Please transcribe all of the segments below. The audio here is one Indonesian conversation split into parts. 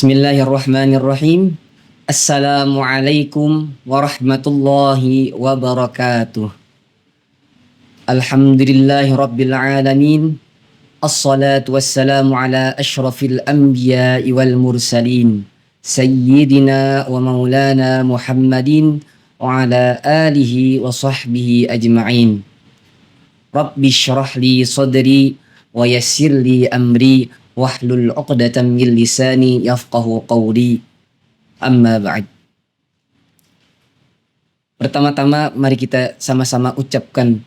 Bismillahirrahmanirrahim. Assalamualaikum warahmatullahi wabarakatuh. Alhamdulillahi rabbil alamin. Assalatu wassalamu ala ashrafil anbiya'i wal mursalin. Sayyidina wa maulana Muhammadin wa ala alihi wa sahbihi ajma'in. Rabbi syrah li sadri wa yassir li amri wahlul 'uqdatam min lisani yafqahu qawli. Amma ba'd. Pertama-tama mari kita sama-sama ucapkan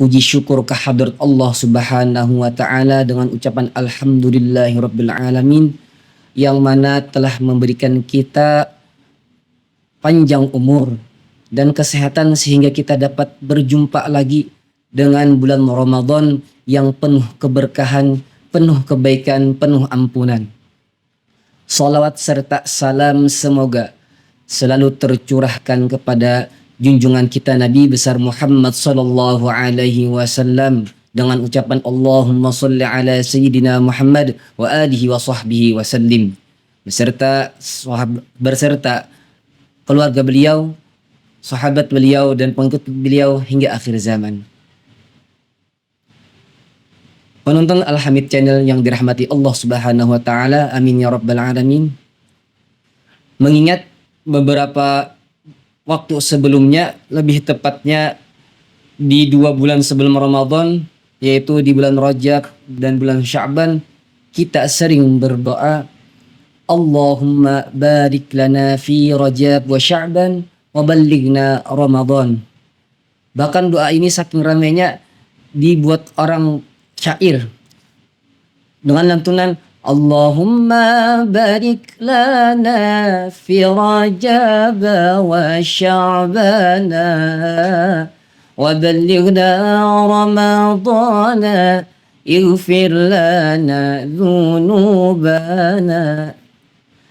puji syukur kehadrat Allah Subhanahu wa taala dengan ucapan alhamdulillahirabbil alamin, yang mana telah memberikan kita panjang umur dan kesehatan sehingga kita dapat berjumpa lagi dengan bulan Ramadan yang penuh keberkahan, penuh kebaikan, penuh ampunan. Salawat serta salam semoga selalu tercurahkan kepada junjungan kita Nabi besar Muhammad sallallahu alaihi wasallam dengan ucapan Allahumma sholli ala sayyidina Muhammad wa alihi wa sahbihi wasallim, berserta keluarga beliau, sahabat beliau dan pengikut beliau hingga akhir zaman. Penonton Al-Hamid Channel yang dirahmati Allah Subhanahu wa taala, amin ya rabbal alamin. Mengingat beberapa waktu sebelumnya, lebih tepatnya di 2 bulan sebelum Ramadan, yaitu di bulan Rajab dan bulan Sya'ban, kita sering berdoa, Allahumma barik lana fi Rajab wa Sya'ban wa ballighna Ramadan. Bahkan doa ini saking ramainya dibuat orang syair dengan lantunan Allahumma barik lana fi Rajab wa Sya'bana wa ballighna Ramadana ighfir lana dhunubana.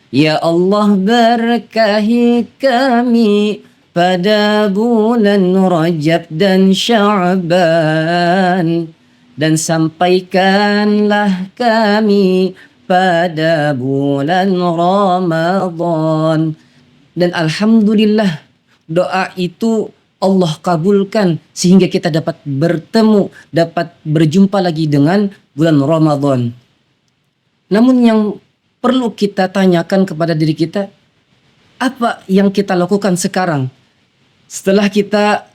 Ya Allah, berkahi kami pada bulan Rajab dan Sya'ban, dan sampaikanlah kami pada bulan Ramadan. Dan alhamdulillah, doa itu Allah kabulkan sehingga kita dapat bertemu, dapat berjumpa lagi dengan bulan Ramadan. Namun yang perlu kita tanyakan kepada diri kita, apa yang kita lakukan sekarang setelah kita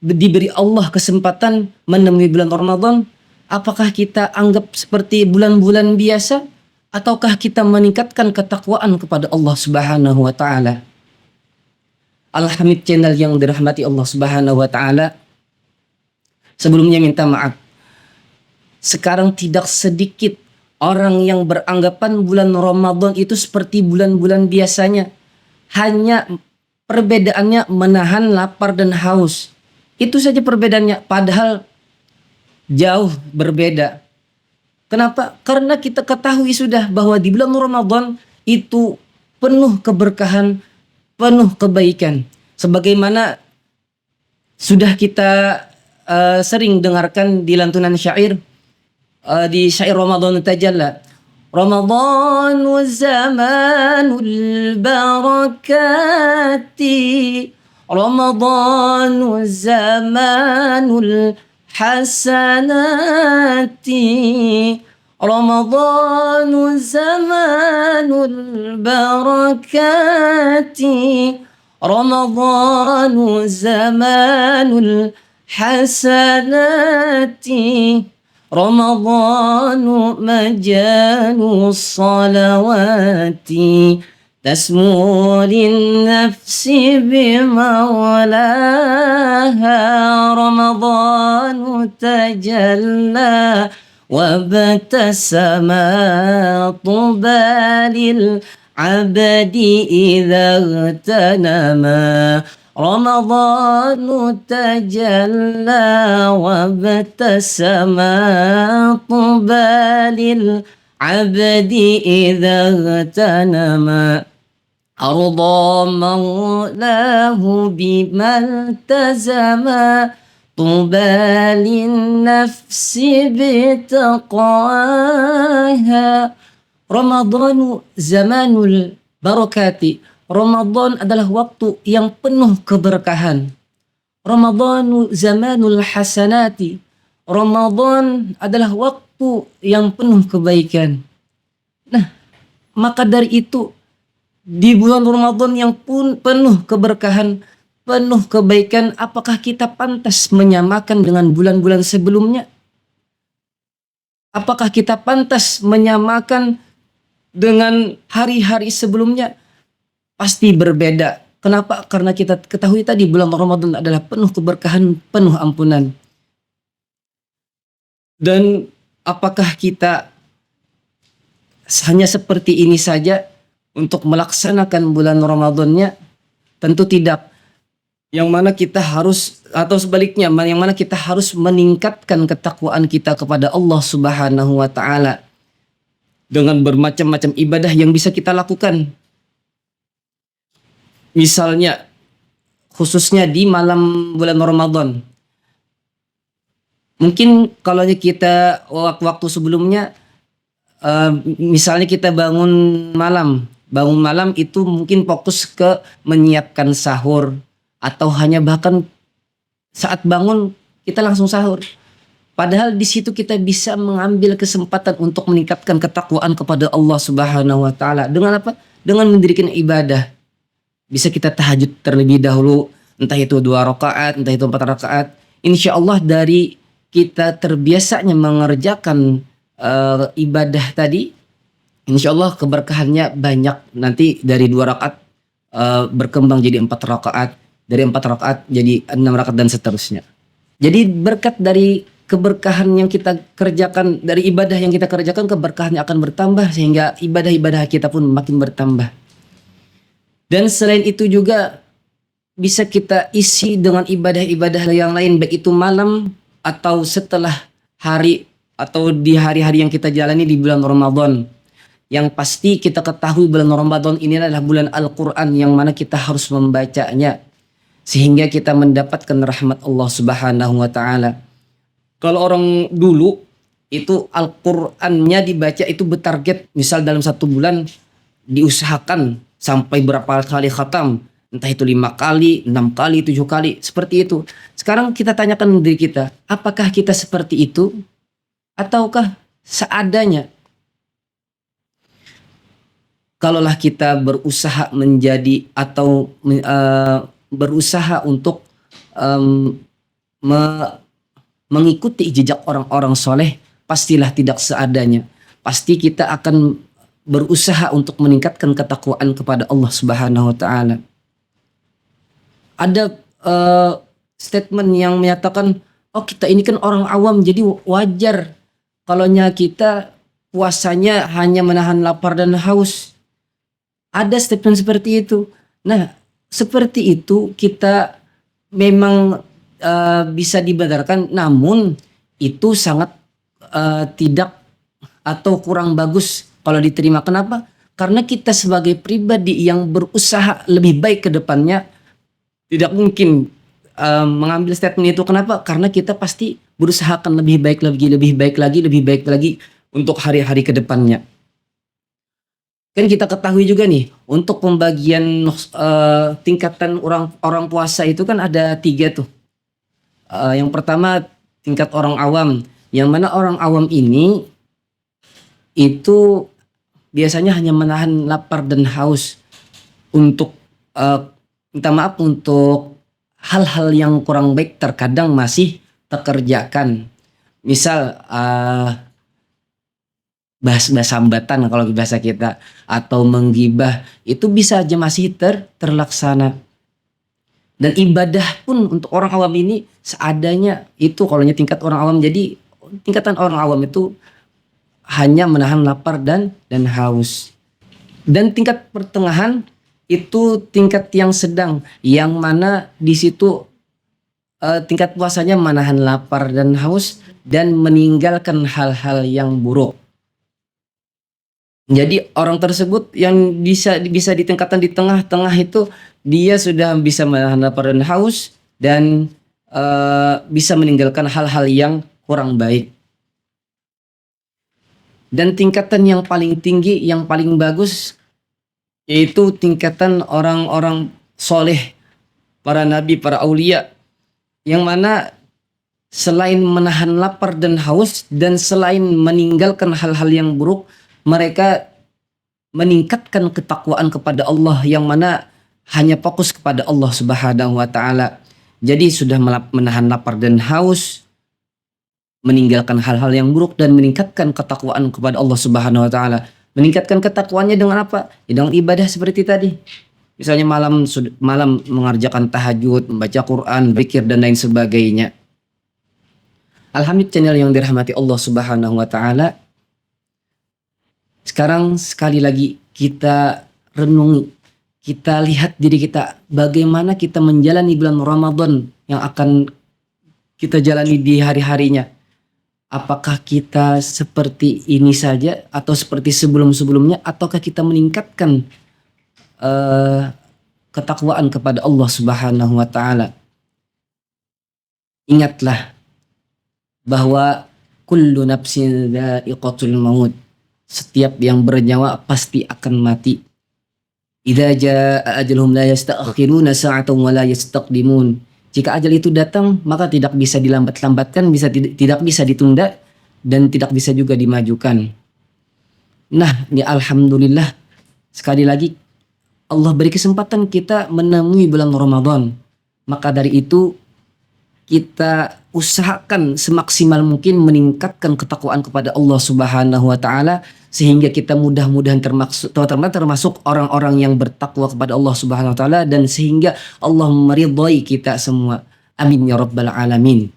diberi Allah kesempatan menemui bulan Ramadan? Apakah kita anggap seperti bulan-bulan biasa, ataukah kita meningkatkan ketakwaan kepada Allah Subhanahu wa taala? Al-Hamid Channel yang dirahmati Allah Subhanahu wa taala, sebelumnya minta maaf. Sekarang tidak sedikit orang yang beranggapan bulan Ramadan itu seperti bulan-bulan biasanya. Hanya perbedaannya menahan lapar dan haus. Itu saja perbedaannya, padahal jauh berbeda. Kenapa? Karena kita ketahui sudah bahwa di bulan Ramadan itu penuh keberkahan, penuh kebaikan. Sebagaimana sudah kita sering dengarkan di lantunan syair, di syair Ramadan Tajalla. Ramadanu zamanul barakati, Ramadanu zamanul hasanati, Ramadanu zamanul barakati, Ramadanu zamanul hasanati, Ramadanu majanu salawati, تسمو للنفس بمولاها. رمضان تجلى وابتسم طوبى للعبد إذا اغتنما. رمضان تجلى وابتسم طوبى للعبد إذا اغتنما. أرضى مولاه بما التزم. طوبى للنفس بتقواها. Ramadhanu zamanul barakati. Ramadan adalah waktu yang penuh keberkahan. Ramadhanu zamanul hasanati. Ramadan adalah waktu yang penuh kebaikan. Nah, maka dari itu di bulan Ramadan yang pun penuh keberkahan, penuh kebaikan, apakah kita pantas menyamakan dengan bulan-bulan sebelumnya? Apakah kita pantas menyamakan dengan hari-hari sebelumnya? Pasti berbeda. Kenapa? Karena kita ketahui tadi bulan Ramadan adalah penuh keberkahan, penuh ampunan. Dan apakah kita hanya seperti ini saja untuk melaksanakan bulan Ramadannya? Tentu tidak. Yang mana kita harus, atau sebaliknya, yang mana kita harus meningkatkan ketakwaan kita kepada Allah Subhanahu wa taala dengan bermacam-macam ibadah yang bisa kita lakukan. Misalnya khususnya di malam bulan Ramadan. Mungkin kalau kita waktu sebelumnya, misalnya kita bangun malam itu mungkin fokus ke menyiapkan sahur, atau hanya bahkan saat bangun kita langsung sahur. Padahal di situ kita bisa mengambil kesempatan untuk meningkatkan ketakwaan kepada Allah Subhanahu wa taala. Dengan apa? Dengan mendirikan ibadah. Bisa kita tahajud terlebih dahulu, entah itu 2 rakaat, entah itu 4 rakaat. Insya Allah dari kita terbiasanya mengerjakan ibadah tadi, insya Allah keberkahannya banyak. Nanti dari 2 rakaat berkembang jadi 4 rakaat, dari 4 rakaat jadi 6 rakaat dan seterusnya. Jadi berkat dari keberkahan yang kita kerjakan, dari ibadah yang kita kerjakan, keberkahannya akan bertambah sehingga ibadah-ibadah kita pun makin bertambah. Dan selain itu juga bisa kita isi dengan ibadah-ibadah yang lain, baik itu malam atau setelah hari atau di hari-hari yang kita jalani di bulan Ramadan. Yang pasti kita ketahui bulan Ramadan ini adalah bulan Al-Quran yang mana kita harus membacanya sehingga kita mendapatkan rahmat Allah Subhanahu wa taala. Kalau orang dulu itu Al-Qur'annya dibaca itu bertarget, misal dalam 1 bulan diusahakan sampai berapa kali khatam, entah itu 5 kali, 6 kali, 7 kali, seperti itu. Sekarang kita tanyakan diri kita, apakah kita seperti itu ataukah seadanya? Kalaulah kita berusaha menjadi atau berusaha untuk mengikuti jejak orang-orang soleh, pastilah tidak seadanya. Pasti kita akan berusaha untuk meningkatkan ketakwaan kepada Allah Subhanahu wa taala. Ada statement yang menyatakan, oh kita ini kan orang awam jadi wajar kalaunya kita puasanya hanya menahan lapar dan haus. Ada statement seperti itu. Nah, seperti itu kita memang bisa dibenarkan, namun itu sangat tidak atau kurang bagus kalau diterima. Kenapa? Karena kita sebagai pribadi yang berusaha lebih baik ke depannya tidak mungkin mengambil statement itu. Kenapa? Karena kita pasti berusaha akan lebih baik lagi untuk hari-hari ke depannya. Kan kita ketahui juga nih, untuk pembagian tingkatan orang puasa itu kan ada 3 tuh. Yang pertama tingkat orang awam, yang mana orang awam ini itu biasanya hanya menahan lapar dan haus untuk minta maaf, untuk hal-hal yang kurang baik terkadang masih terkerjakan. Misal bahas hambatan kalau bahasa kita, atau menggibah, itu bisa aja masih terlaksana. Dan ibadah pun untuk orang awam ini seadanya itu kalaunya tingkat orang awam. Jadi tingkatan orang awam itu hanya menahan lapar dan haus. Dan tingkat pertengahan itu tingkat yang sedang, yang mana di situ tingkat puasanya menahan lapar dan haus dan meninggalkan hal-hal yang buruk. Jadi orang tersebut yang bisa di tingkatan di tengah-tengah itu, dia sudah bisa menahan lapar dan haus dan bisa meninggalkan hal-hal yang kurang baik. Dan tingkatan yang paling tinggi, yang paling bagus, yaitu tingkatan orang-orang soleh, para nabi, para aulia, yang mana selain menahan lapar dan haus dan selain meninggalkan hal-hal yang buruk, mereka meningkatkan ketakwaan kepada Allah, yang mana hanya fokus kepada Allah Subhanahu wa taala. Jadi sudah menahan lapar dan haus, meninggalkan hal-hal yang buruk dan meningkatkan ketakwaan kepada Allah Subhanahu wa taala. Meningkatkan ketakwaannya dengan apa? Ya, dengan ibadah seperti tadi. Misalnya malam mengerjakan tahajud, membaca Quran, zikir dan lain sebagainya. Alhamdulillah, channel yang dirahmati Allah Subhanahu wa taala. Sekarang sekali lagi kita renungi, kita lihat diri kita, bagaimana kita menjalani bulan Ramadan yang akan kita jalani di hari-harinya. Apakah kita seperti ini saja atau seperti sebelum-sebelumnya, ataukah kita meningkatkan ketakwaan kepada Allah Subhanahu wa taala? Ingatlah bahwa kullu nafsin dha'iqatul maut. Setiap yang bernyawa pasti akan mati. Idza jaa ajaluhum la yasta'khiruna sa'atan wa la yastaqdimun. Jika ajal itu datang, maka tidak bisa dilambat-lambatkan, tidak bisa ditunda, dan tidak bisa juga dimajukan. Nah, ini alhamdulillah, sekali lagi Allah beri kesempatan kita menemui bulan Ramadan. Maka dari itu kita usahakan semaksimal mungkin meningkatkan ketakwaan kepada Allah Subhanahu wa taala, sehingga kita mudah-mudahan termasuk orang-orang yang bertakwa kepada Allah Subhanahu wa taala, dan sehingga Allah meridhai kita semua. Amin ya rabbal alamin.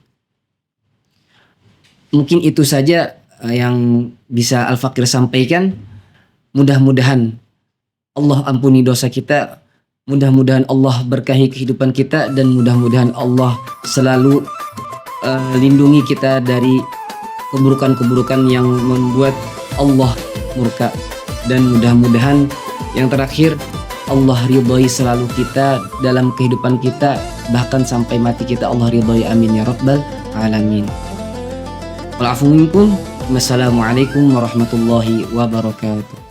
Mungkin itu saja yang bisa Al-Fakir sampaikan. Mudah-mudahan Allah ampuni dosa kita, mudah-mudahan Allah berkahi kehidupan kita, dan mudah-mudahan Allah selalu lindungi kita dari keburukan-keburukan yang membuat Allah murka. Dan mudah-mudahan yang terakhir, Allah ridhoi selalu kita dalam kehidupan kita, bahkan sampai mati kita Allah ridhoi. Amin ya rabbal alamin. Wal afu minkum. Wassalamualaikum warahmatullahi wabarakatuh.